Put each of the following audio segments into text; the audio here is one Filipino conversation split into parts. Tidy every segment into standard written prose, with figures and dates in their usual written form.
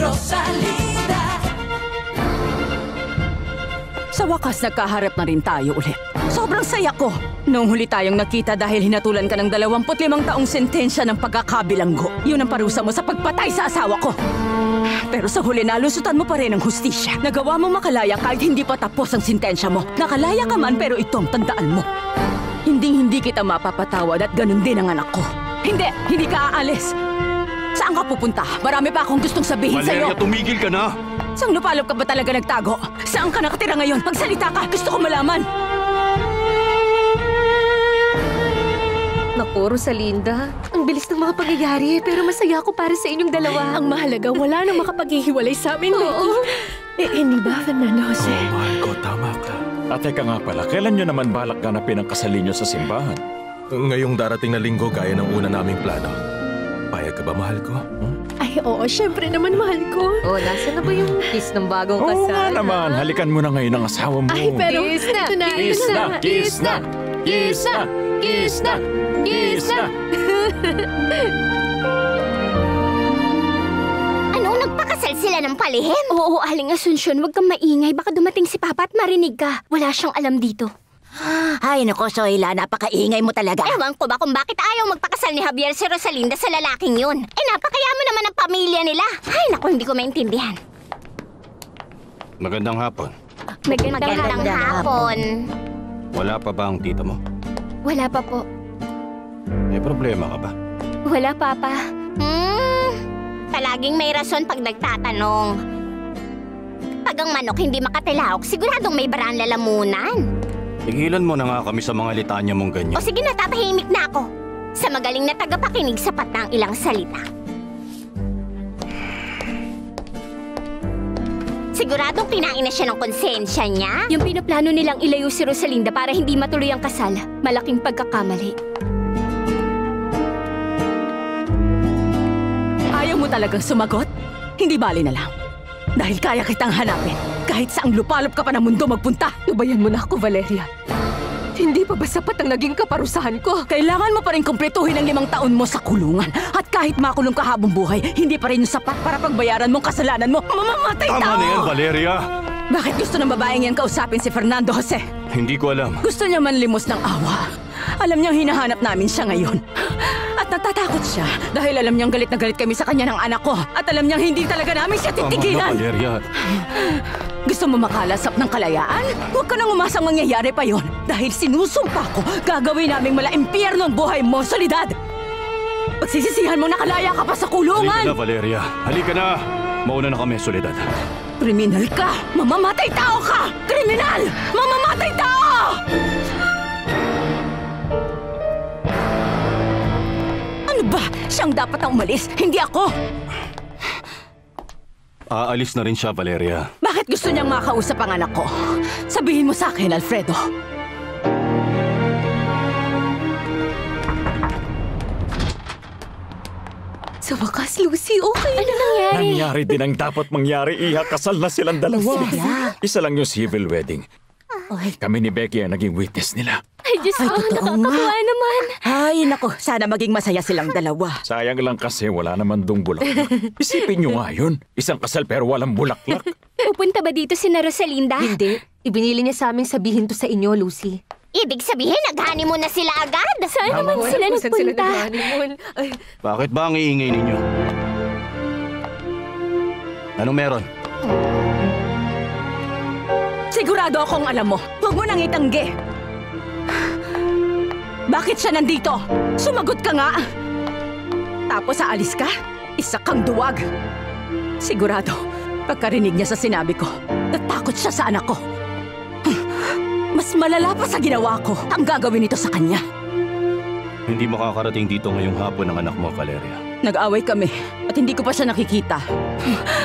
Rosalinda. Sa wakas, nagkaharap na rin tayo ulit. Sobrang saya ko. Noong huli tayong nakita dahil hinatulan ka ng 25 taong sentensya ng pagkakabilanggo. Yun ang parusa mo sa pagpatay sa asawa ko. Pero sa huli, nalusutan mo pa rin ang hustisya. Nagawa mo makalaya kahit hindi pa tapos ang sentensya mo. Nakalaya ka man pero ito ang tandaan mo. Hindi kita mapapatawad at ganun din ang anak ko. Hindi ka aalis. Saan ka pupunta? Marami pa akong gustong sabihin sa'yo. Valeria, tumigil ka na! Saan lupalop ka ba talaga nagtago? Saan ka nakatira ngayon? Magsalita ka! Gusto ko malaman! Naku, Rosalinda. Ang bilis ng mga pangyayari, pero masaya ako para sa inyong dalawa. Ang mahalaga, wala nang makapaghihiwalay sa amin, Becky. Hindi ba, Fernando Jose? Oo, mahal ko, tama ka. At teka nga pala, kailan nyo naman balak ganapin ang kasal ninyo sa simbahan? Ngayong darating na linggo, gaya ng una naming plano. Payag ka ba, mahal ko? Ay, oo, syempre naman, mahal ko. Oh, nasa na ba yung kiss ng bagong Oo kasal? nga naman, halikan mo na ngayon ang asawa mo. Ay, pero Kiss na! ito na, Kiss ito na! Kiss na! Kiss na! Kiss na! Kiss na! Ano, nagpakasal sila ng palihim? Oo, Aling Asunsyon, huwag kang maingay. Baka dumating si Papa at marinig ka. Wala siyang alam dito. Ay, naku, Soyla, napakaingay mo talaga. Ewan ko ba kung bakit ayaw magpakasal ni Javier si Rosalinda sa lalaking yun. Napakayaman naman ang pamilya nila. Ay, naku, hindi ko maintindihan. Magandang hapon. Magandang hapon. Wala pa ba ang tita mo? Wala pa po. May problema ka ba? Wala, Papa. Palaging may rason pag nagtatanong. Pag ang manok hindi makatilaok, siguradong may barang lalamunan. Tigilan mo na nga kami sa mga litanya mong ganyan. O sige, natatahimik na ako. Sa magaling na tagapakinig, sapat na ang ilang salita. Siguradong kinain na siya ng konsensya niya? Yung pinaplano nilang ilayo si Rosalinda para hindi matuloy ang kasal, malaking pagkakamali. Ayaw mo talagang sumagot? Hindi bali na lang. Dahil kaya kitang hanapin. Kahit saang lupalop ka pa ng mundo magpunta. Tubayan mo na ako, Valeria. Hindi pa ba sapat ang naging kaparusahan ko? Kailangan mo pa rin kumpletuhin ang 5 taon mo sa kulungan. At kahit makulong ka habang buhay, hindi pa rin yung sapat para pagbayaran mong kasalanan mo. Mamamatay tao! Tama na yan, Valeria! Bakit gusto ng babaeng yan kausapin si Fernando Jose? Hindi ko alam. Gusto niya manlimos ng awa. Alam niyang hinahanap namin siya ngayon. At natatakot siya dahil alam niyang galit na galit kami sa kanya ng anak ko. At alam niyang hindi talaga namin siya titigilan. Tama na, Valeria. Gusto mo makalasap ng kalayaan? Huwag ka nang umasang mangyayari pa yon. Dahil sinusumpa ko, gagawin naming mala-impyerno ang buhay mo, Soledad! Pagsisisihan mo nakalaya ka pa sa kulungan! Halika na, Valeria. Halika na! Mauna na kami, Soledad. Kriminal ka! Mamamatay tao ka! Kriminal! Mamamatay tao! Ano ba? Siyang dapat ang umalis, hindi ako! Aalis na rin siya, Valeria. Bakit gusto niyang makausap ang anak ko? Sabihin mo sa akin, Alfredo. Sa wakas, Lucy, okay Ano nangyari? Nangyari din ang dapat mangyari, Iha. Kasal na silang dalawa. Isa lang yung civil wedding. Kami ni Becky ang naging witness nila. Ay, Diyos ko, nakakatuwa naman. Ay, nako, sana maging masaya silang dalawa. Sayang lang kasi wala naman dong bulaklak. Isipin nyo nga yun. Isang kasal pero walang bulaklak. Pupunta ba dito si Rosalinda? Hindi. Ibinili niya sa aming sabihin to sa inyo, Lucy. Ibig sabihin, nag-honeymoon na sila agad? Saan naman sila nagpunta? Bakit ba ang iingay ninyo? Anong meron? Sigurado akong alam mo. Huwag mo nang itanggi. Bakit siya nandito? Sumagot ka nga. Tapos aalis ka? Isa kang duwag. Sigurado, pagkarinig niya sa sinabi ko, natakot siya sa anak ko. Mas malala pa sa ginawa ko ang gagawin nito sa kanya. Hindi makakarating dito ngayong hapon ang anak mo, Valeria. Nag-away kami at hindi ko pa siya nakikita.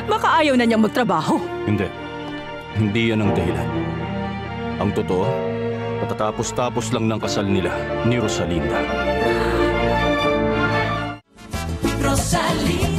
Baka ayaw na niyang magtrabaho. Hindi. Hindi yan ang dahilan. Ang totoo, patatapos-tapos lang ng kasal nila ni Rosalinda. Rosalinda.